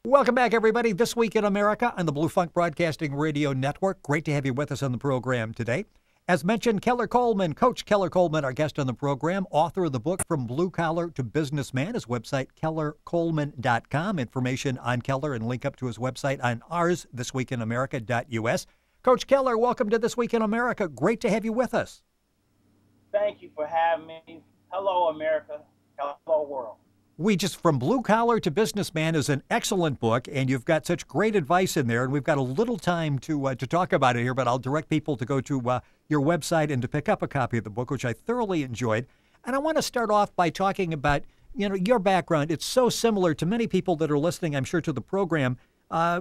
Welcome back, everybody. This Week in America on the Blue Funk Broadcasting Radio Network. Great to have you with us on the program today. As mentioned, Keller Coleman, Coach Keller Coleman, our guest on the program, author of the book From Blue Collar to Businessman. His website, kellercoleman.com. Information on Keller and link up to his website on ours, thisweekinamerica.us. Coach Keller, welcome to This Week in America. Great to have you with us. Thank you for having me. Hello, America. Hello, world. From Blue Collar to Businessman is an excellent book, and you've got such great advice in there. And we've got a little time to talk about it here, but I'll direct people to go to your website and to pick up a copy of the book, which I thoroughly enjoyed. And I want to start off by talking about, your background. It's so similar to many people that are listening, I'm sure, to the program.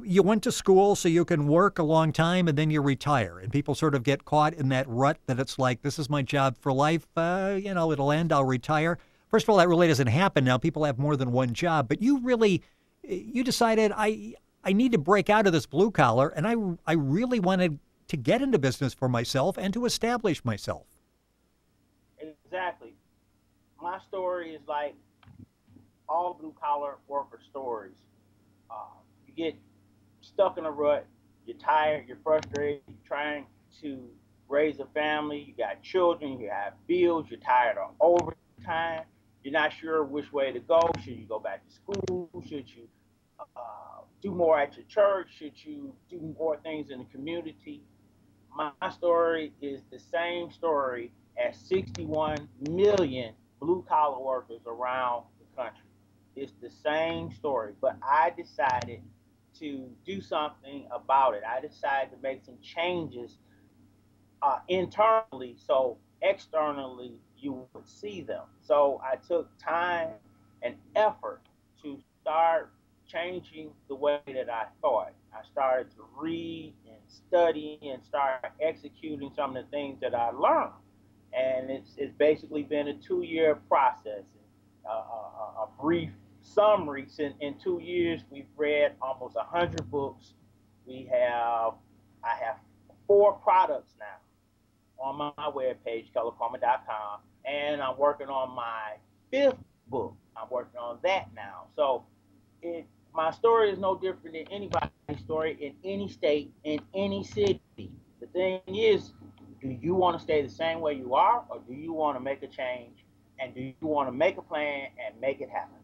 You went to school so you can work a long time and then you retire. And people sort of get caught in that rut that it's like, this is my job for life. It'll end, I'll retire. First of all, that really doesn't happen now. People have more than one job. But you decided I need to break out of this blue collar, and I really wanted to get into business for myself and to establish myself. Exactly. My story is like all blue collar worker stories. You get stuck in a rut. You're tired. You're frustrated. You're trying to raise a family. You got children. You have bills. You're tired of overtime. You're not sure which way to go. Should you go back to school? Should you do more at your church? Should you do more things in the community? My story is the same story as 61 million blue-collar workers around the country. It's the same story, but I decided to do something about it. I decided to make some changes internally, so externally you would see them. So I took time and effort to start changing the way that I thought. I started to read and study and start executing some of the things that I learned. And it's basically been a 2-year process. A brief summary: in 2 years, we've read almost 100 books. I have 4 products now on my webpage, kellercoleman.com, and I'm working on my 5th book. I'm working on that now. So my story is no different than anybody's story in any state, in any city. The thing is, do you want to stay the same way you are, or do you want to make a change, and do you want to make a plan and make it happen?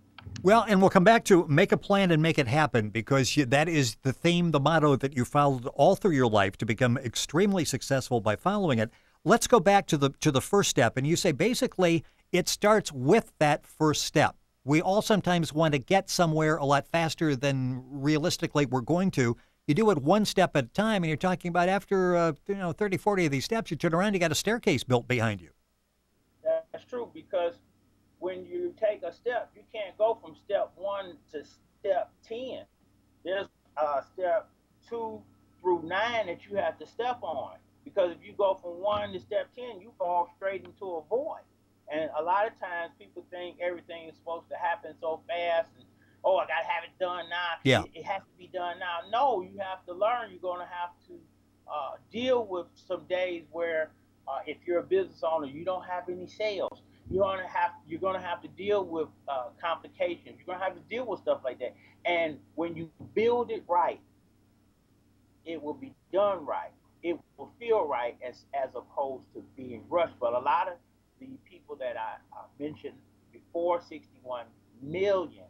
Well, and we'll come back to make a plan and make it happen, because that is the theme, the motto that you followed all through your life to become extremely successful by following it. Let's go back to the first step. And you say basically it starts with that first step. We all sometimes want to get somewhere a lot faster than realistically we're going to. You do it one step at a time, and you're talking about after 30, 40 of these steps, you turn around, you got a staircase built behind you. That's true, because when you take a step, you can't go from step 1 to step 10. There's step 2 through 9 that you have to step on. Because if you go from 1 to step 10, you fall straight into a void. And a lot of times people think everything is supposed to happen so fast, and I got to have it done now. Yeah. It has to be done now. No, you have to learn. You're going to have to deal with some days where if you're a business owner, you don't have any sales. You're going to have to deal with complications. You're going to have to deal with stuff like that. And when you build it right, it will be done right. It will feel right as opposed to being rushed. But a lot of the people that I mentioned before, 61 million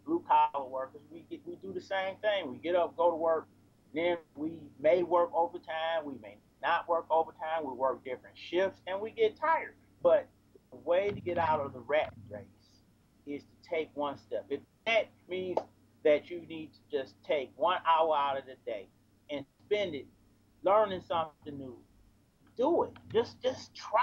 blue-collar workers, we do the same thing. We get up, go to work, then we may work overtime, we may not work overtime, we work different shifts, and we get tired. But the way to get out of the rat race is to take one step. If that means that you need to just take 1 hour out of the day and spend it learning something new, do it. Just try.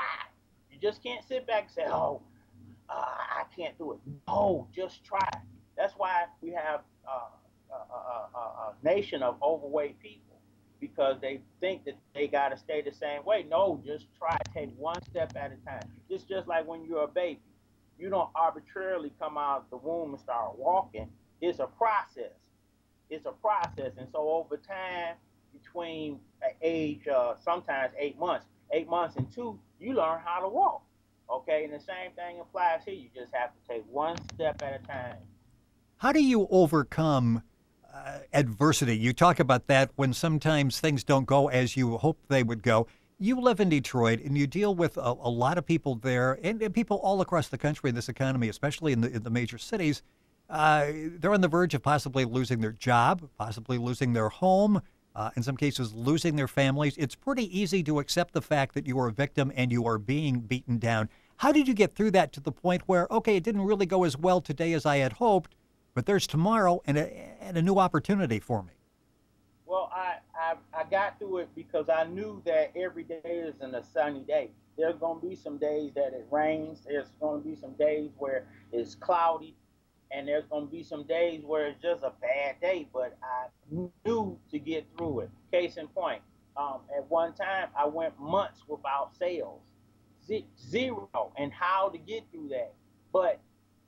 You just can't sit back and say, I can't do it. No, just try. That's why we have a nation of overweight people, because they think that they got to stay the same way. No, just try. Take one step at a time. It's just like when you're a baby. You don't arbitrarily come out of the womb and start walking. It's a process. It's a process. And so over time, between age, sometimes 8 months and 2, you learn how to walk. Okay, and the same thing applies here. You just have to take one step at a time. How do you overcome adversity. You talk about that when sometimes things don't go as you hope they would go. You live in Detroit, and you deal with a lot of people there, and people all across the country in this economy, especially in the major cities. They're on the verge of possibly losing their job, possibly losing their home, in some cases losing their families. It's pretty easy to accept the fact that you are a victim and you are being beaten down. How did you get through that to the point where, okay, it didn't really go as well today as I had hoped, but there's tomorrow and a new opportunity for me? Well, I got through it because I knew that every day isn't a sunny day. There's going to be some days that it rains. There's going to be some days where it's cloudy. And there's going to be some days where it's just a bad day. But I knew to get through it. Case in point, at one time, I went months without sales. Zero. And how to get through that. But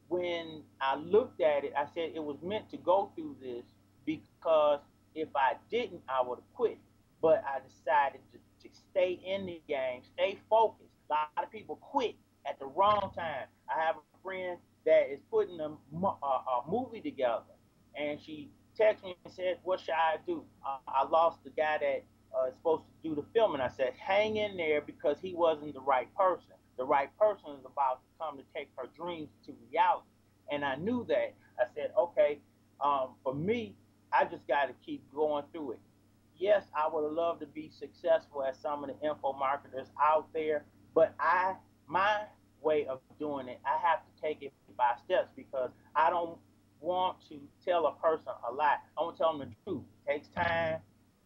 when I looked at it, I said it was meant to go through this because if I didn't, I would have quit. But I decided to stay in the game, stay focused. A lot of people quit at the wrong time. I have a friend that is putting a movie together, and she texted me and said, "What should I do? I lost the guy that is supposed to do the film." And I said, "Hang in there because he wasn't the right person. The right person is about to come to take her dreams to reality." And I knew that. I said, okay, for me, I just got to keep going through it. Yes, I would have loved to be successful as some of the info marketers out there, but my way of doing it, I have to take it by steps because I don't want to tell a person a lie. I want to tell them the truth. It takes time.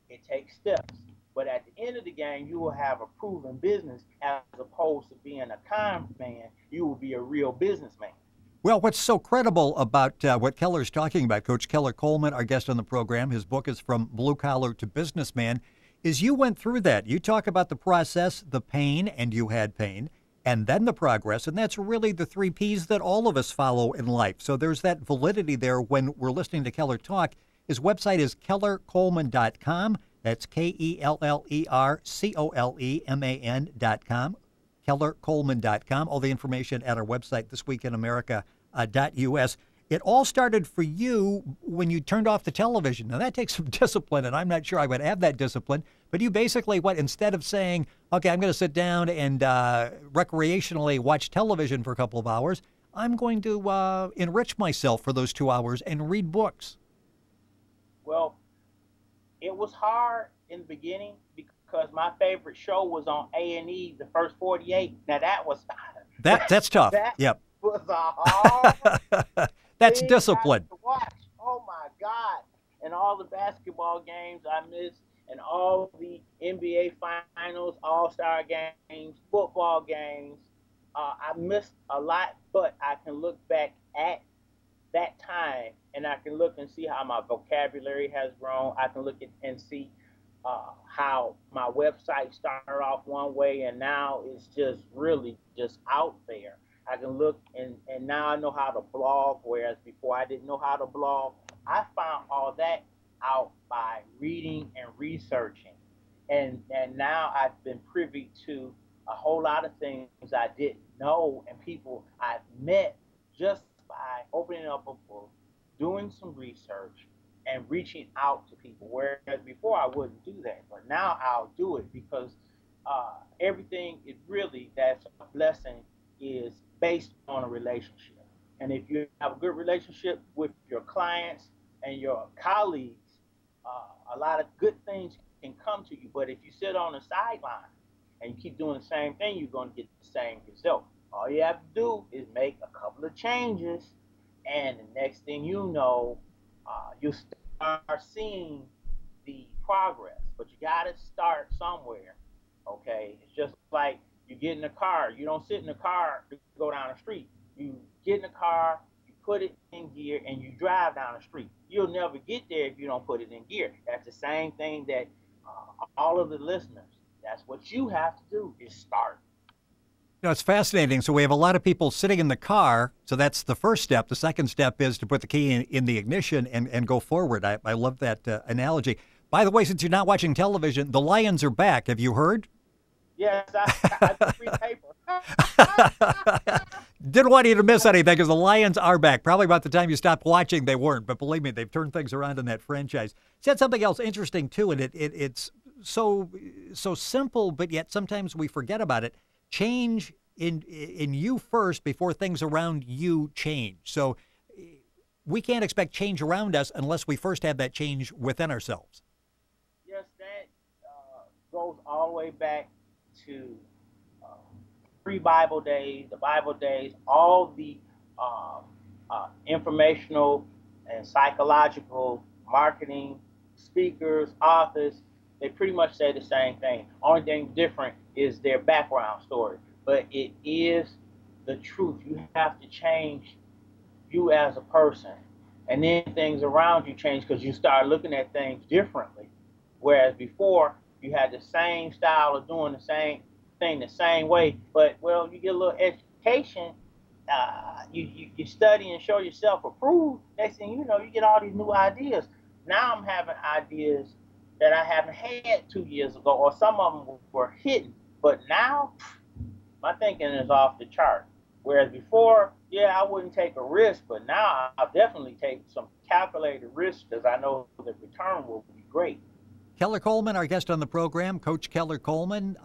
It takes steps. But at the end of the game, you will have a proven business as opposed to being a con man. You will be a real businessman. Well, what's so credible about what Keller's talking about, Coach Keller Coleman, our guest on the program, his book is From Blue Collar to Businessman, is you went through that. You talk about the process, the pain, and you had pain, and then the progress, and that's really the 3 Ps that all of us follow in life. So there's that validity there when we're listening to Keller talk. His website is kellercoleman.com. That's KellerColeman.com. KellerColeman.com. All the information at our website, thisweekinamerica.us. It all started for you when you turned off the television. Now, that takes some discipline, and I'm not sure I would have that discipline. But you basically, instead of saying, okay, I'm going to sit down and recreationally watch television for a couple of hours, I'm going to enrich myself for those 2 hours and read books. Well, it was hard in the beginning because my favorite show was on A&E, the first 48. Now that was that's tough. That yep. was a hard that's thing discipline. to watch. Oh my God! And all the basketball games I missed, and all the NBA finals, All-Star games, football games. I missed a lot, but I can look back at that time and I can look and see how my vocabulary has grown. I can look at and see how my website started off one way and now it's just really just out there. I can look and now I know how to blog, whereas before I didn't know how to blog. I found all that out by reading and researching. And now I've been privy to a whole lot of things I didn't know and people I've met just by opening up a book, doing some research, and reaching out to people, whereas before I wouldn't do that. But now I'll do it because everything is really, that's a blessing, is based on a relationship. And if you have a good relationship with your clients and your colleagues, a lot of good things can come to you. But if you sit on the sideline and you keep doing the same thing, you're going to get the same result. All you have to do is make a couple of changes, and the next thing you know, you'll start seeing the progress. But you got to start somewhere, okay? It's just like you get in a car. You don't sit in a car to go down the street. You get in a car, you put it in gear, and you drive down the street. You'll never get there if you don't put it in gear. That's the same thing that all of the listeners, that's what you have to do, is start. It's fascinating. So we have a lot of people sitting in the car. So that's the first step. The second step is to put the key in the ignition and go forward. I love that analogy. By the way, since you're not watching television, the Lions are back. Have you heard? Yes, I read paper. Didn't want you to miss anything because the Lions are back. Probably about the time you stopped watching, they weren't. But believe me, they've turned things around in that franchise. Said something else interesting, too, and it's so simple, but yet sometimes we forget about it. Change in you first before things around you change. So we can't expect change around us unless we first have that change within ourselves. Yes, that goes all the way back to pre-Bible days, the Bible days, all the informational and psychological marketing speakers, authors, they pretty much say the same thing. Only thing different is their background story. But it is the truth. You have to change you as a person. And then things around you change because you start looking at things differently. Whereas before, you had the same style of doing the same thing the same way. But, well, you get a little education, you study and show yourself approved. Next thing you know, you get all these new ideas. Now I'm having ideas that I haven't had 2 years ago, or some of them were hidden. But now, my thinking is off the chart. Whereas before, yeah, I wouldn't take a risk, but now I'll definitely take some calculated risks because I know the return will be great. Keller Coleman, our guest on the program, Coach Keller Coleman.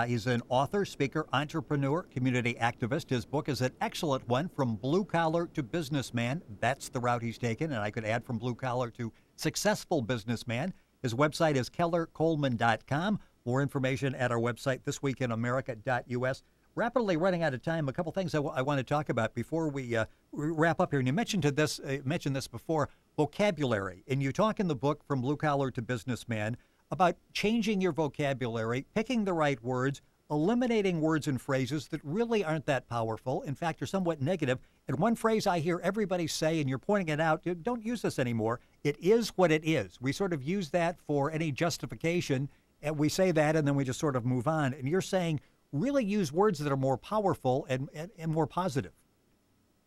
He's an author, speaker, entrepreneur, community activist. His book is an excellent one, From Blue Collar to Businessman. That's the route he's taken, and I could add from blue collar to successful businessman. His website is kellercoleman.com. More information at our website, thisweekinamerica.us. Rapidly running out of time. A couple things I want to talk about before we wrap up here. And you mentioned this before, vocabulary. And you talk in the book From Blue Collar to Businessman about changing your vocabulary, picking the right words, eliminating words and phrases that really aren't that powerful. In fact, are somewhat negative. And one phrase I hear everybody say, and you're pointing it out, don't use this anymore. It is what it is. We sort of use that for any justification, and we say that, and then we just sort of move on. And you're saying really use words that are more powerful and more positive.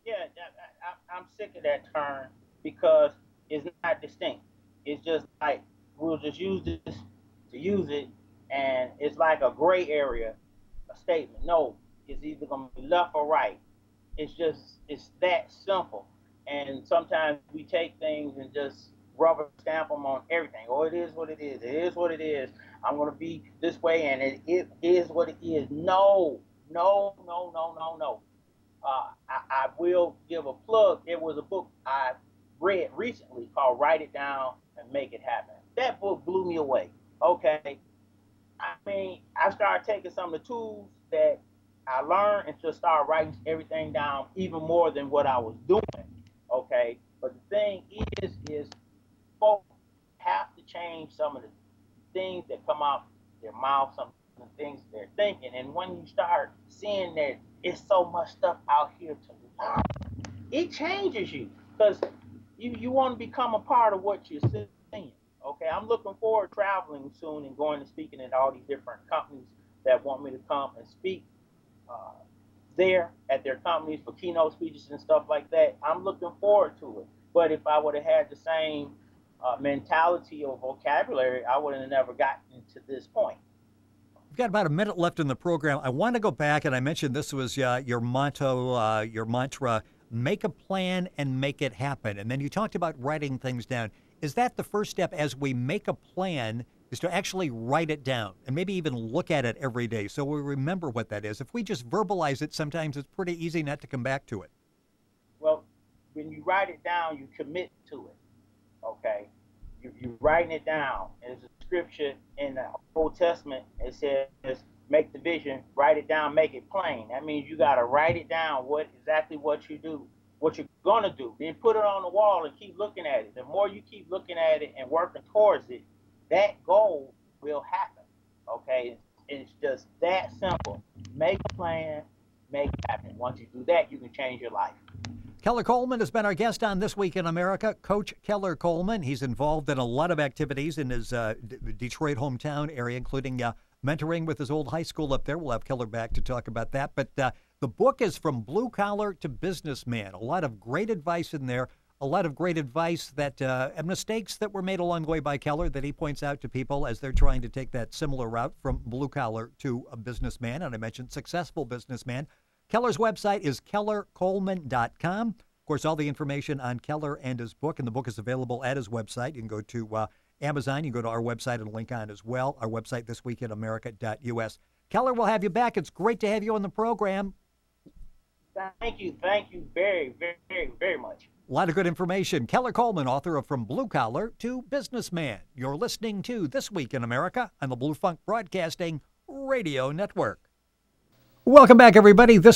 Yeah, I'm sick of that term because it's not distinct. It's just like we'll just use this to use it, and it's like a gray area, a statement. No, it's either going to be left or right. It's that simple. And sometimes we take things and just rubber stamp them on everything. Oh, it is what it is. It is what it is. I'm going to be this way, and it is what it is. No. I will give a plug. There was a book I read recently called Write It Down and Make It Happen. That book blew me away. Okay. I mean, I started taking some of the tools that I learned and just started writing everything down even more than what I was doing. Okay. But the thing is folks have to change some of the things that come out their mouth, some of the things they're thinking. And when you start seeing that it's so much stuff out here to learn, it changes you because you want to become a part of what you're seeing. Okay, I'm looking forward to traveling soon and going and speaking at all these different companies that want me to come and speak there at their companies for keynote speeches and stuff like that. I'm looking forward to it. But if I would have had the same mentality or vocabulary, I would have never gotten to this point. We've got about a minute left in the program. I want to go back, and I mentioned this was your motto, your mantra, make a plan and make it happen. And then you talked about writing things down. Is that the first step as we make a plan, is to actually write it down and maybe even look at it every day so we remember what that is? If we just verbalize it, sometimes it's pretty easy not to come back to it. Well, when you write it down, you commit to it. Okay, you're writing it down. There's a scripture in the Old Testament. It says, "Make the vision, write it down, make it plain." That means you got to write it down. Exactly what you do, what you're gonna do. Then put it on the wall and keep looking at it. The more you keep looking at it and working towards it, that goal will happen. Okay, it's just that simple. Make a plan, make it happen. Once you do that, you can change your life. Keller Coleman has been our guest on This Week in America. Coach Keller Coleman. He's involved in a lot of activities in his Detroit hometown area, including mentoring with his old high school up there. We'll have Keller back to talk about that. But the book is From Blue Collar to Businessman. A lot of great advice in there. A lot of great advice that and mistakes that were made along the way by Keller that he points out to people as they're trying to take that similar route from blue collar to a businessman. And I mentioned successful businessman. Keller's website is kellercoleman.com. Of course, all the information on Keller and his book, and the book is available at his website. You can go to Amazon. You can go to our website and link on as well. Our website, thisweekinamerica.us. Keller, we'll have you back. It's great to have you on the program. Thank you very, very, very much. A lot of good information. Keller Coleman, author of From Blue Collar to Businessman. You're listening to This Week in America on the Blue Funk Broadcasting Radio Network. Welcome back, everybody. This